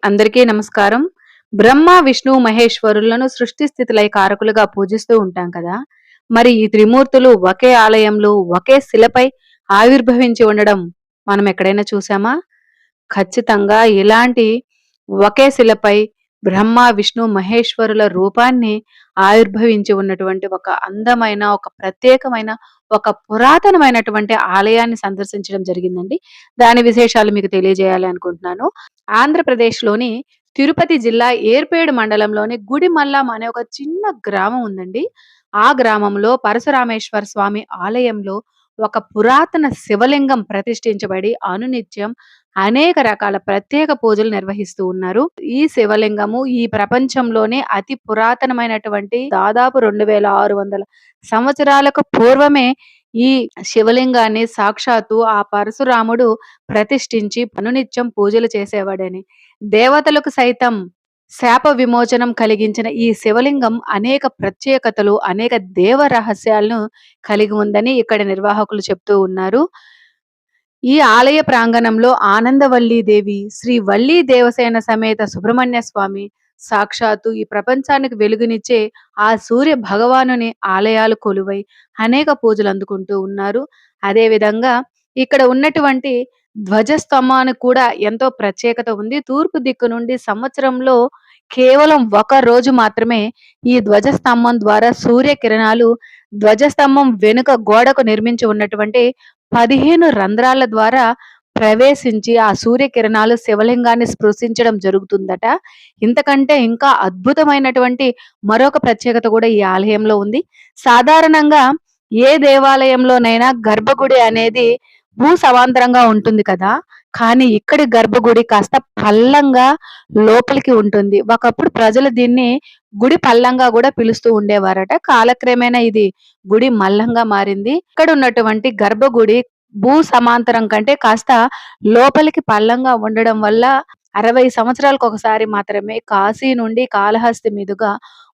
అందరికీ నమస్కారం. బ్రహ్మ, విష్ణు, మహేశ్వరులను సృష్టి స్థితి లయ కారకులుగా పూజిస్తూ ఉంటాం కదా! మరి ఈ త్రిమూర్తులు ఒకే ఆలయంలో, ఒకే శిలపై ఆవిర్భవించి ఉండడం మనం ఎక్కడైనా చూసామా? ఖచ్చితంగా ఇలాంటి ఒకే శిలపై బ్రహ్మ, విష్ణు, మహేశ్వరుల రూపాన్ని ఆవిర్భవించి ఉన్నటువంటి ఒక అందమైన, ఒక ప్రత్యేకమైన, ఒక పురాతనమైనటువంటి ఆలయాన్ని సందర్శించడం జరిగిందండి. దాని విశేషాలు మీకు తెలియజేయాలి అనుకుంటున్నాను. ఆంధ్రప్రదేశ్‌లోని తిరుపతి జిల్లా ఏర్పేడు మండలంలోని గుడిమల్లం అనే ఒక చిన్న గ్రామం ఉందండి. ఆ గ్రామంలో పరశురామేశ్వర స్వామి ఆలయంలో ఒక పురాతన శివలింగం ప్రతిష్ఠించబడి అనునిత్యం అనేక రకాల ప్రత్యేక పూజలు నిర్వహిస్తూ ఉన్నారు. ఈ శివలింగము ఈ ప్రపంచంలోనే అతి పురాతనమైనటువంటి దాదాపు 2600 సంవత్సరాలకు పూర్వమే ఈ శివలింగాన్ని సాక్షాత్తు ఆ పరశురాముడు ప్రతిష్ఠించి అనునిత్యం పూజలు చేసేవాడని, దేవతలకు సైతం శాప విమోచనం కలిగించిన ఈ శివలింగం అనేక ప్రత్యేకతలు, అనేక దేవ రహస్యాలను కలిగి ఉందని ఇక్కడ నిర్వాహకులు చెప్తూ ఉన్నారు. ఈ ఆలయ ప్రాంగణంలో ఆనందవల్లీ దేవి, శ్రీ వల్లీ దేవసేన సమేత సుబ్రహ్మణ్య స్వామి, సాక్షాత్తు ఈ ప్రపంచానికి వెలుగునిచ్చే ఆ సూర్య భగవానుని ఆలయాలు కొలువై అనేక పూజలు అందుకుంటూ ఉన్నారు. అదే విధంగా ఇక్కడ ఉన్నటువంటి ధ్వజస్తంభానికి కూడా ఎంతో ప్రత్యేకత ఉంది. తూర్పు దిక్కు నుండి సంవత్సరంలో కేవలం ఒక రోజు మాత్రమే ఈ ధ్వజస్తంభం ద్వారా సూర్యకిరణాలు ధ్వజస్తంభం వెనుక గోడకు నిర్మించి ఉన్నటువంటి 15 రంధ్రాల ద్వారా ప్రవేశించి ఆ సూర్యకిరణాలు శివలింగాన్ని స్పృశించడం జరుగుతుందట. ఇంతకంటే ఇంకా అద్భుతమైనటువంటి మరొక ప్రత్యేకత కూడా ఈ ఆలయంలో ఉంది. సాధారణంగా ఏ దేవాలయంలోనైనా గర్భగుడి అనేది సమాంతరంగా ఉంటుంది కదా! కానీ ఇక్కడి గర్భగుడి కాస్త పల్లంగా లోపలికి ఉంటుంది. ఒకప్పుడు ప్రజలు దీన్ని గుడి పల్లంగా కూడా పిలుస్తూ ఉండేవారట. కాలక్రమేణా ఇది గుడి మల్లంగా మారింది. ఇక్కడ ఉన్నటువంటి గర్భగుడి సమాంతరం కంటే కాస్త లోపలికి పల్లంగా ఉండడం వల్ల 60 సంవత్సరాలకు ఒకసారి మాత్రమే కాశీ నుండి కాళహస్తి మీదుగా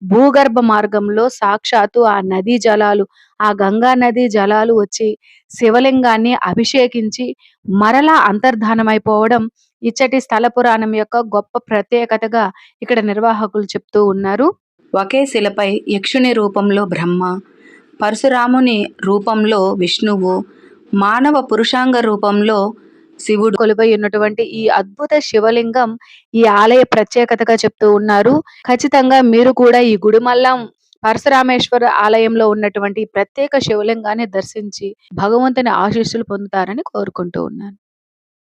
భూగర్భ మార్గంలో సాక్షాత్తు ఆ నదీ జలాలు, ఆ గంగా నదీ జలాలు వచ్చి శివలింగాన్ని అభిషేకించి మరలా అంతర్ధానమైపోవడం ఇచ్చటి స్థల పురాణం యొక్క గొప్ప ప్రత్యేకతగా ఇక్కడ నిర్వాహకులు చెప్తూ ఉన్నారు. ఒకే శిలపై యక్షుని రూపంలో బ్రహ్మ, పరశురాముని రూపంలో విష్ణువు, మానవ పురుషాంగ రూపంలో శివుడు కొలువై ఉన్నటువంటి ఈ అద్భుత శివలింగం ఈ ఆలయ ప్రత్యేకతగా చెప్తూ ఉన్నారు. ఖచ్చితంగా మీరు కూడా ఈ గుడిమల్లం పరశురామేశ్వర ఆలయంలో ఉన్నటువంటి ప్రత్యేక శివలింగాన్ని దర్శించి భగవంతుని ఆశీస్సులు పొందుతారని కోరుకుంటూ ఉన్నాను.